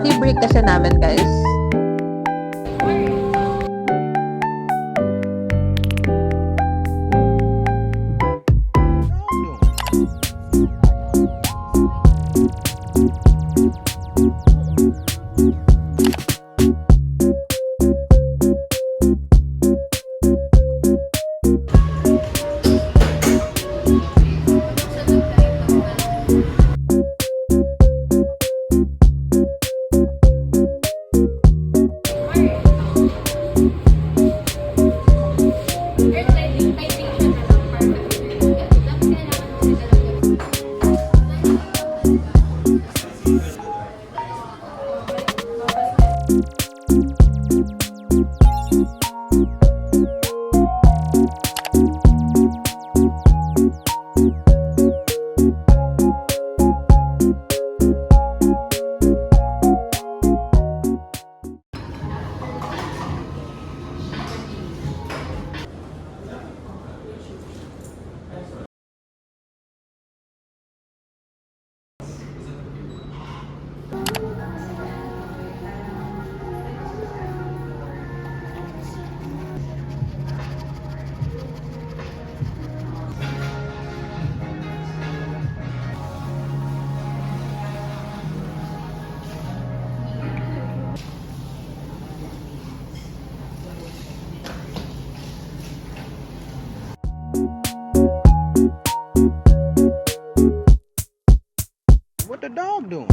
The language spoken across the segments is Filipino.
tea break kasi namin, guys. What the dog doing?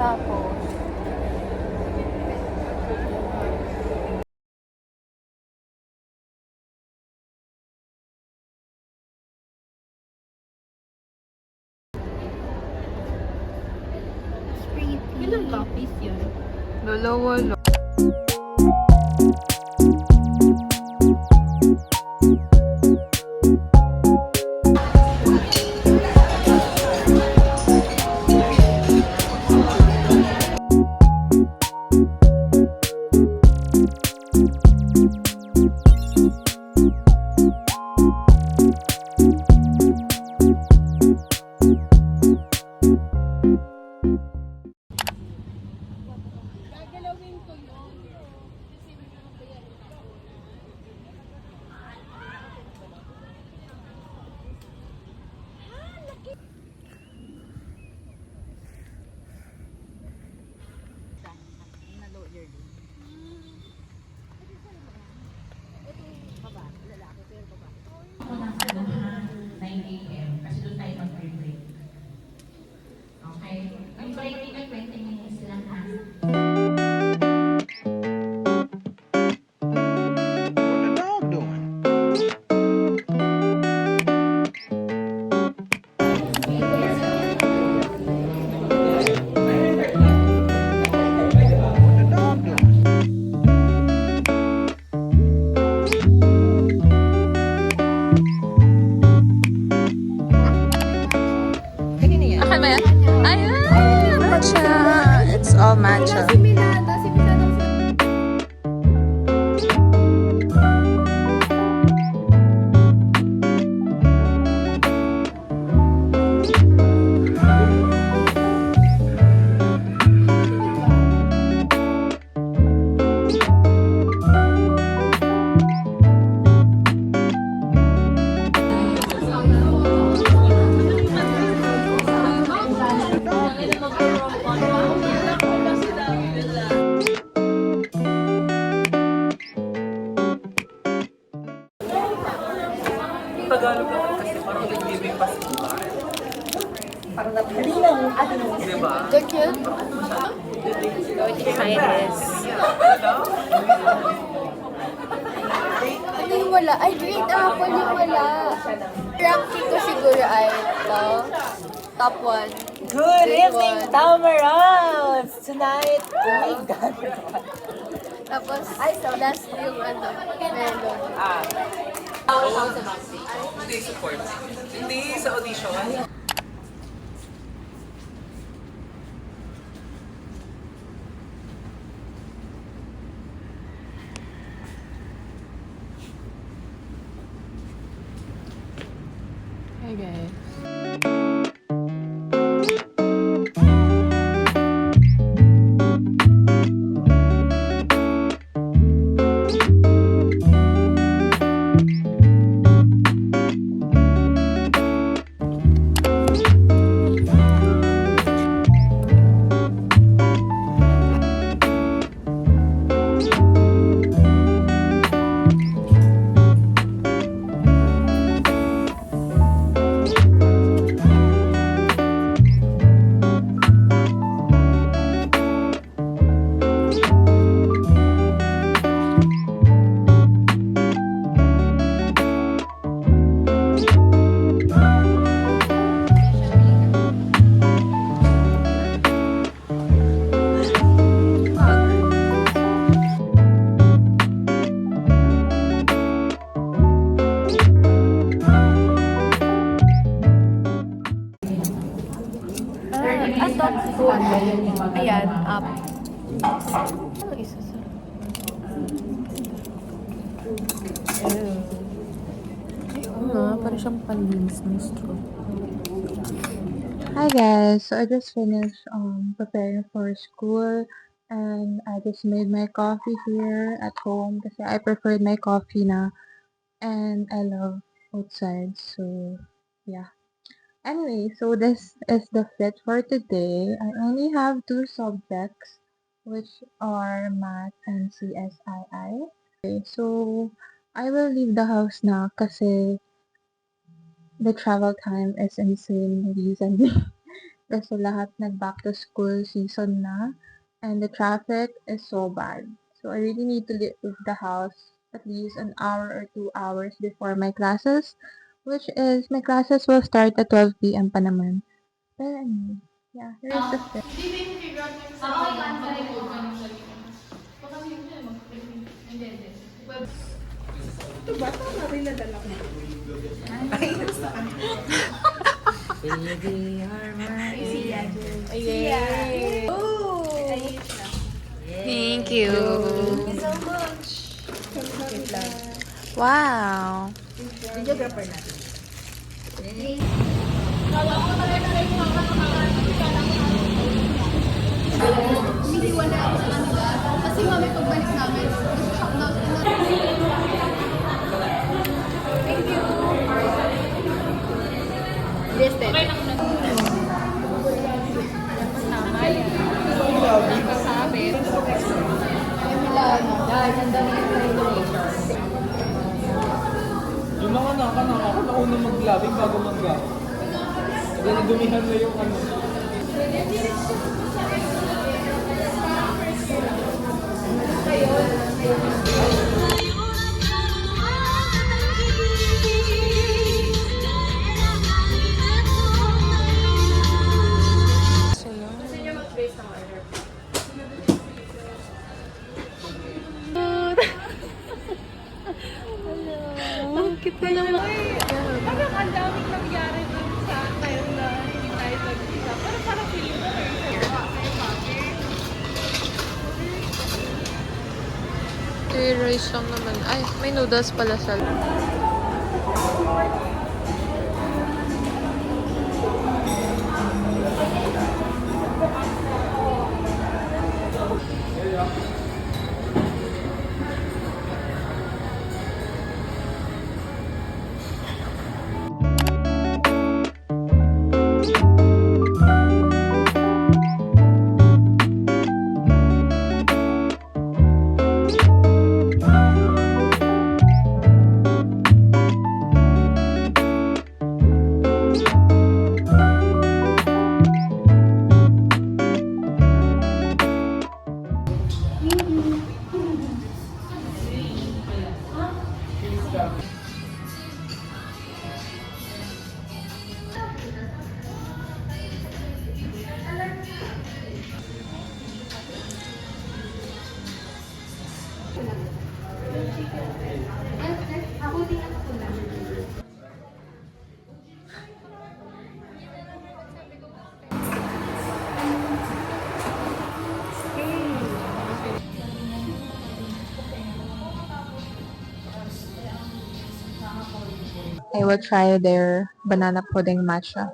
Tapos, Ilang copies yun? dalawa lang. Ako nasa Luhan, 9 a.m. Kasi doon tayo mag-break. Okay? Ang break ay 20 minutes lang ha. What the dog doing? What the dog doing? Akin ba yan? Ayun! Matcha! It's all matcha. What the dog doing? Swimming festival. Parang napili ng ano. Diba? They're cute. So excited. Ano yung wala? Ay, green apple yung wala. Ranking ko siguro ay ito. Top 1. Good evening, Tamarons! Tonight, oh my God. Tapos, last yung ano, melon. Hindi support. Hindi sa audition. Hi guys. Ayan, up. Ano isa sa? Parang siyang panlinis ng straw. Hi guys, so I just finished preparing for school and I just made my coffee here at home kasi I preferred my coffee na and I love outside, so yeah. Anyway, so this is the fit for today. I only have 2 subjects which are math and CSII. Okay, so I will leave the house na kasi the travel time is insane recently. Kasi lahat nag-back to school season na and the traffic is so bad. So I really need to leave the house at least an hour or 2 hours before my classes, which is my classes will start at 12 p.m. pa naman. But anyway, yeah, here's the fit. Thank you. Wow. Kasi mami, pagbalik namin, shock na. Thank you. Listed. Yung mga nakanak ako nauna maglabing bago mag-gap. Then nadumihan na yung ano. Ang cute na naman. Parang ang daming nangyari dun sa time na hindi tayo nag-isa. Pero parang feeling ko kayo Rice lang naman. Ay, may noodles pala sa I will try their banana pudding matcha.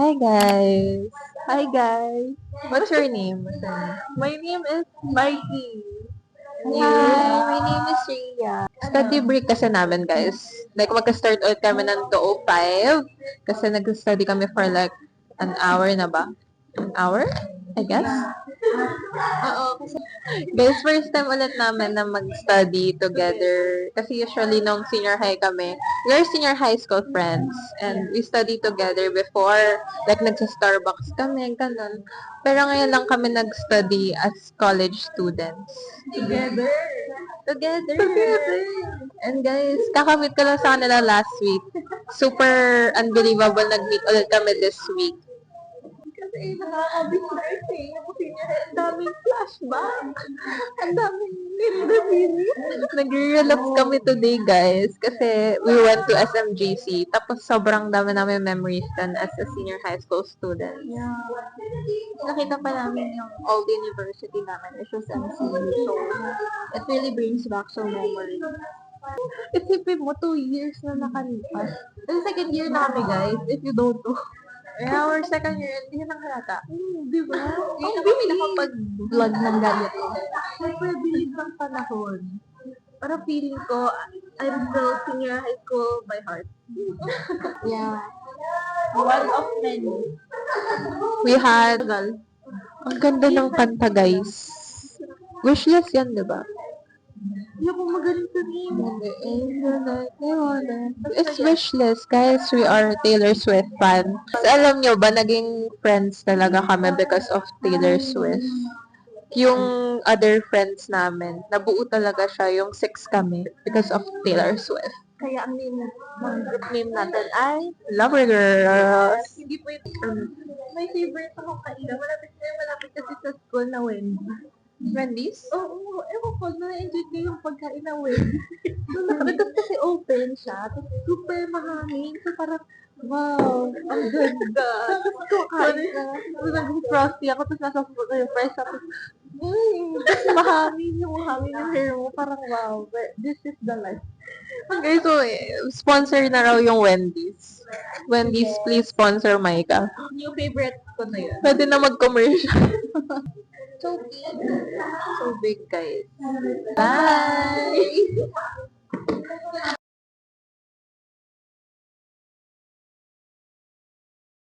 Hi guys. Hi guys. What's your name? My name is Mikey. Hi, my name is Rhea. Study break kasi namin guys. Like magka-start ulit kami ng 2:05 kasi nag-study kami for like an hour na ba? An hour? I guess. Oo, kasi guys, first time ulit namin na mag-study together. Kasi usually nung senior high kami, we are senior high school friends. And we study together before. Like, nagsa-Starbucks kami, ganun. Pero ngayon lang kami nag-study as college students. Together. And guys, kakamit ko lang sa kanila last week. Super unbelievable nag-meet ulit kami this week. Kasi nakakabing ang daming flashback. Ang daming nagre-relapse kami today, guys. Kasi we went to SMGC. Tapos sobrang dami namin memories then as a senior high school student. Yeah. Nakita pa namin yung old university namin, which was MCU. So, it really brings back some memories. Isipin mo, 2 years na nakalipas. The second year na kami, guys, if you don't know. Yeah, our second year, hindi na halata. Di ba? Hindi na kami nakapag-vlog ng ganito. Super bilis ng panahon. Parang feeling ko, I'm still senior high school by heart. Yeah. One of many. We had, ang ganda ng kanta, guys. Wishless yan, di ba? Hindi ako magaling sa name. It's Wishless, guys. We are Taylor Swift fan. Kasi alam nyo ba, naging friends talaga kami because of Taylor Swift. Yung other friends namin, nabuo talaga siya, yung 6 kami, because of Taylor Swift. Kaya ang name ng group name natin ay Lover Girls. Hindi po yung my favorite akong kainan. Malapit kasi sa school na Wendy's. Wendy's? Oo, ewan ko, na-enjoy ko yung pagkain na Wendy's. Because kasi open siya, tapos super mahangin. So parang, wow, ang ganda. Tapos kukain na. Tapos nag-frosty ako, tapos nasa food yung price. Tapos, tapos mahangin yung hair mo. Parang, wow, this is the life. Okay, so, sponsor na raw yung Wendy's. Wendy's, please sponsor Maika. Yung favorite ko na yun. Pwede na mag-commercial. So big. So big, guys. Bye!